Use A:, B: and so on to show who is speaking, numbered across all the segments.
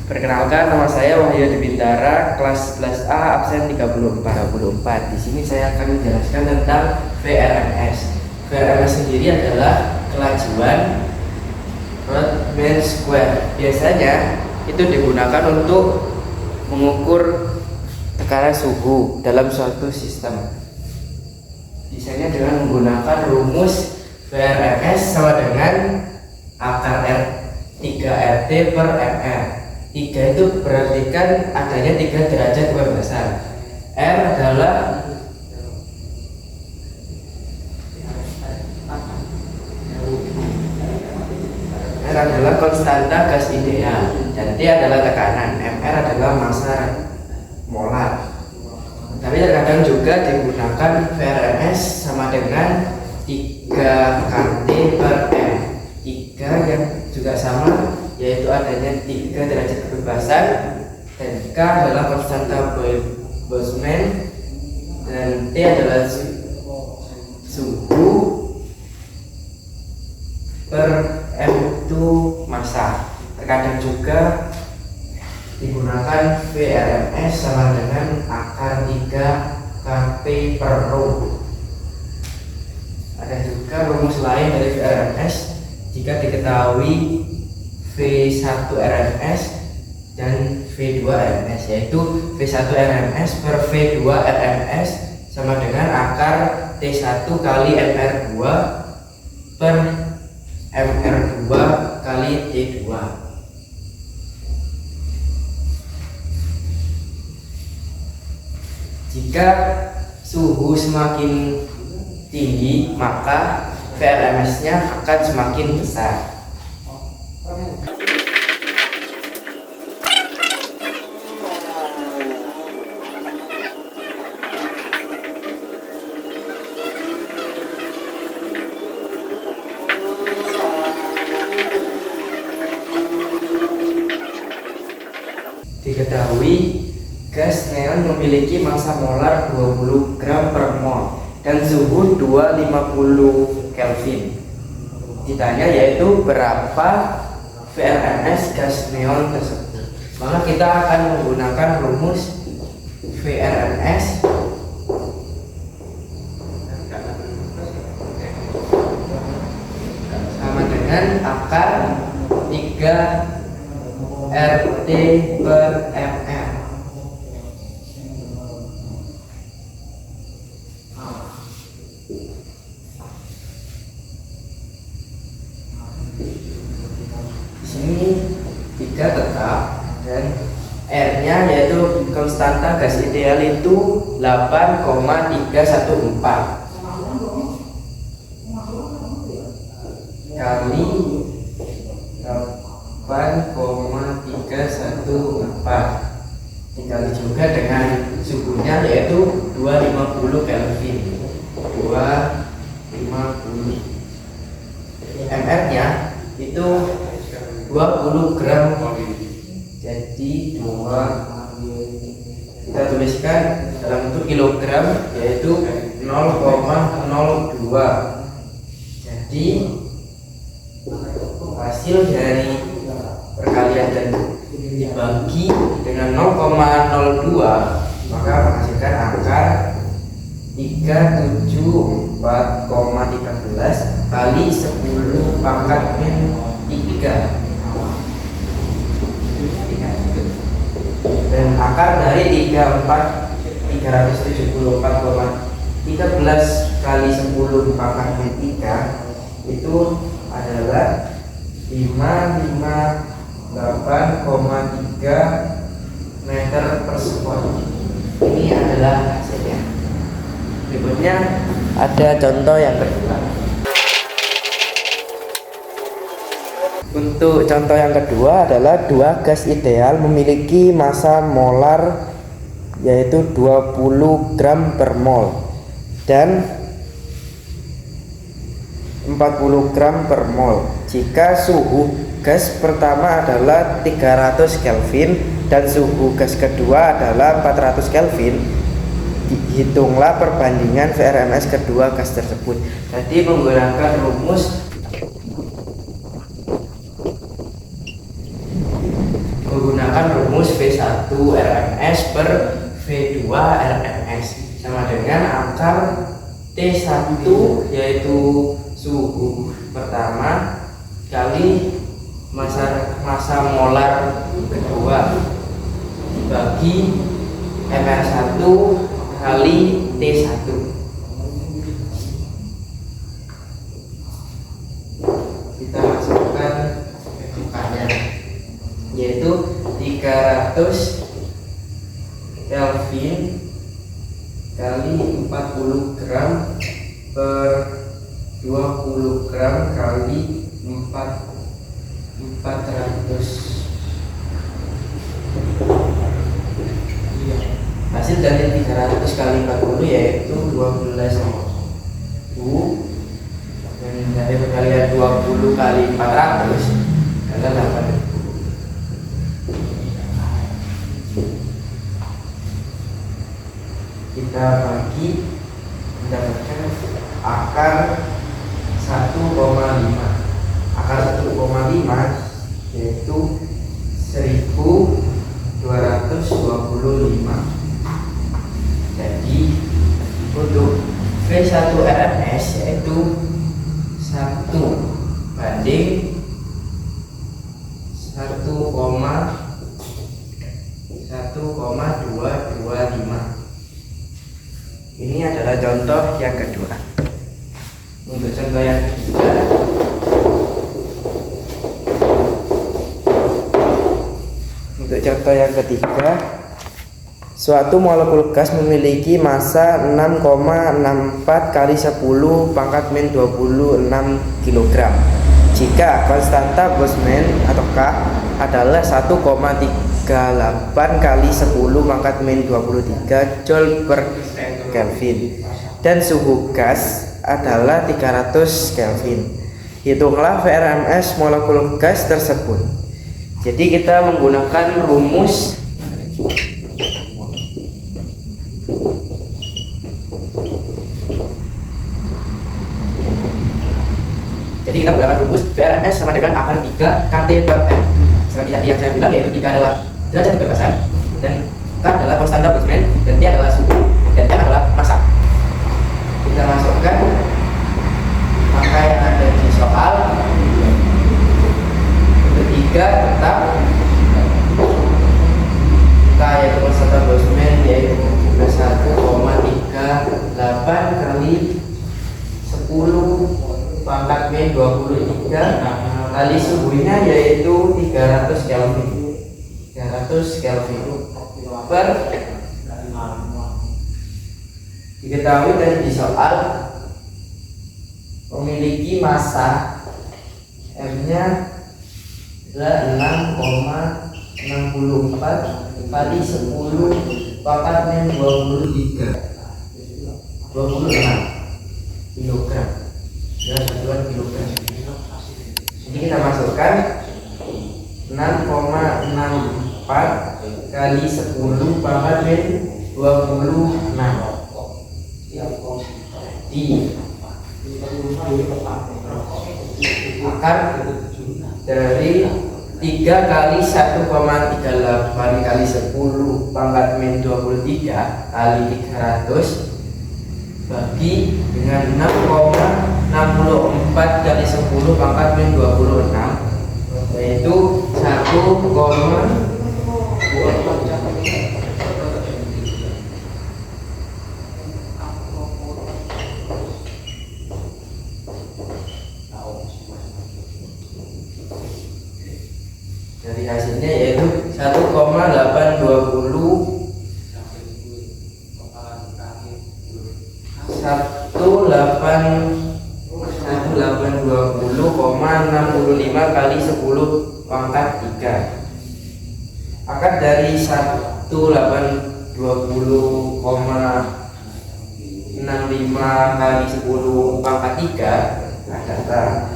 A: Perkenalkan, nama saya Wahyu Adi Bintara, kelas 11A, absen 34. Di sini saya akan menjelaskan tentang VRMS. VRMS sendiri adalah kelajuan Rodman Square. Biasanya itu digunakan untuk mengukur tekanan suhu dalam suatu sistem. Desainnya dengan menggunakan rumus VRMS sama dengan akar R 3 RT per MR. 3 itu berartikan adanya 3 derajat kebebasan. R adalah konstanta gas ideal, dan T adalah tekanan. MR adalah massa molar. Tapi terkadang juga digunakan VRMS sama dengan 3 kT per M. 3 yang juga sama, yaitu adanya 3 derajat kebebasan, dan K adalah konstanta Boltzmann, dan T adalah suhu per M itu massa. Terkadang juga digunakan VRMS sama dengan akar 3 kP per rho. Ada juga rumus lain dari VRMS jika diketahui V1 RMS dan V2 RMS, yaitu V1 RMS per V2 RMS sama dengan akar T1 kali MR2 per MR2 kali T2. Jika suhu semakin tinggi, maka VRMS-nya akan semakin besar. Diketahui gas neon memiliki massa molar 20 gram per mol dan suhu 250 Kelvin. Ditanya yaitu berapa VRMS gas neon tersebut. Maka kita akan menggunakan rumus VRMS sama dengan akar 3 RT per MR. Di sini 3 tetap, dan R-nya yaitu konstanta gas ideal itu 8,314 kali 8,314 dikali juga dengan suhunya yaitu 250 Kelvin. 250. MR nya itu 20 gram, jadi 2 kita tuliskan dalam bentuk kilogram yaitu 0,02. Jadi hasil dari perkalian dan dibagi dengan 0,02 maka menghasilkan akar 374,13 kali 10 pangkat min 3, dan akar dari 374,13 kali 10 pangkat min 3 itu adalah 558,3 meter per sekon. Ini adalah hasilnya. Berikutnya ada contoh yang kedua. Untuk contoh yang kedua adalah 2 gas ideal memiliki massa molar yaitu 20 gram per mol dan 40 gram per mol. Jika suhu gas pertama adalah 300 Kelvin dan suhu gas kedua adalah 400 Kelvin, hitunglah perbandingan VRMS kedua gas tersebut. Jadi menggunakan rumus RMS per V2 RMS sama dengan akar T1 yaitu suhu pertama kali massa molar kedua bagi MR1 kali T1. Kita masukkan ketukannya yaitu 300 Kelvin kali 40 gram per 20 gram kali 400. Hasil dari 300 kali 40 yaitu 12.000, dan dari perkalian 20 kali 400 adalah 8.000. Kita bagi mendapatkan akar 1,5. Akar 1,5 yaitu 1225. Jadi untuk V1 RMS yaitu 1 banding 1,225. Ini adalah contoh yang kedua. Untuk contoh yang ketiga, suatu molekul gas memiliki massa 6,64 kali 10 pangkat min 26 kg. Jika konstanta Boltzmann atau K adalah 1,38 kali 10 pangkat min 23 Joule per Kelvin dan suhu gas adalah 300 Kelvin. Hitunglah VRMS molekul gas tersebut. Jadi kita menggunakan rumus VRMS sama dengan akar 3 KT per M. Seperti tadi yang saya bilang, yaitu 3 adalah derajat kebebasan, dan K adalah konstanta Boltzmann, dan T adalah suhu, dan M adalah massa. Kita masukkan maka yang ada di soal. Ketiga tetap K yaitu konstanta Boltzmann yaitu 1,38 kali 10 pangkat min 23 kali suhunya yaitu 300 Kelvin. 300 Kelvin per diketahui dari di soal memiliki massa M-nya adalah 6,64 kali 10 pangkat min 26 kilogram. Dan satuan kilogram. Jadi kita masukkan 6,64 kali 10 pangkat min 26 di akar dari 3 kali 1,38 kali 10 pangkat min 23 kali 300 bagi dengan 6,64 kali 10 pangkat min 26 yaitu 1,2. Dari hasilnya yaitu 1,820 1820,65 kali 10 pangkat 3. Akar dari 1820,65 kali 10 pangkat 3 adalah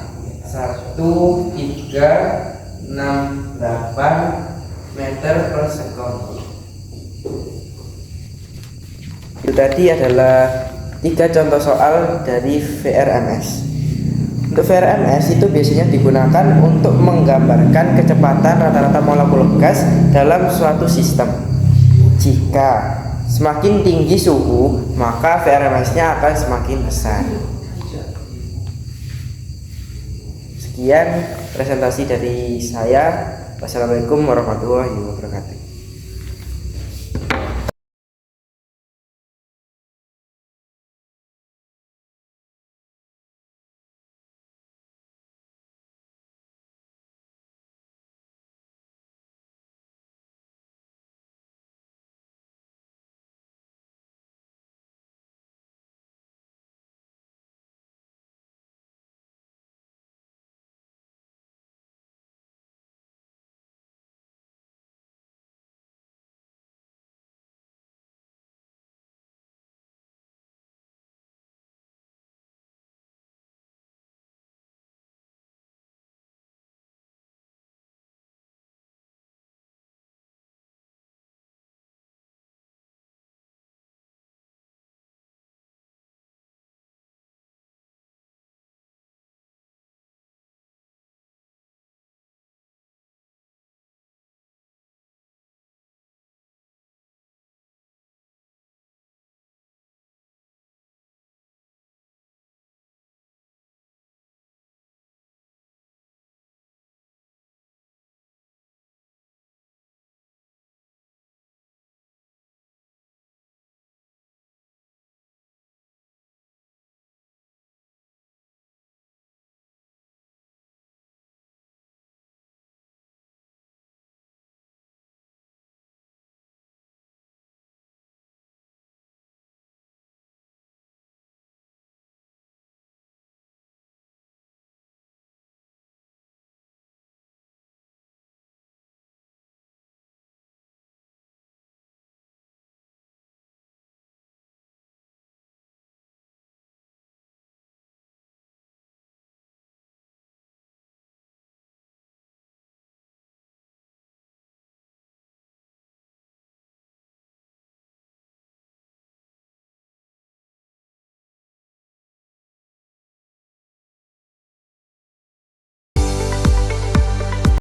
A: 1368 meter per sekon. Itu tadi adalah 3 contoh soal dari VRMS. Untuk VRMS itu biasanya digunakan untuk menggambarkan kecepatan rata-rata molekul gas dalam suatu sistem. Jika semakin tinggi suhu, maka VRMS-nya akan semakin besar. Sekian presentasi dari saya. Wassalamualaikum warahmatullahi wabarakatuh.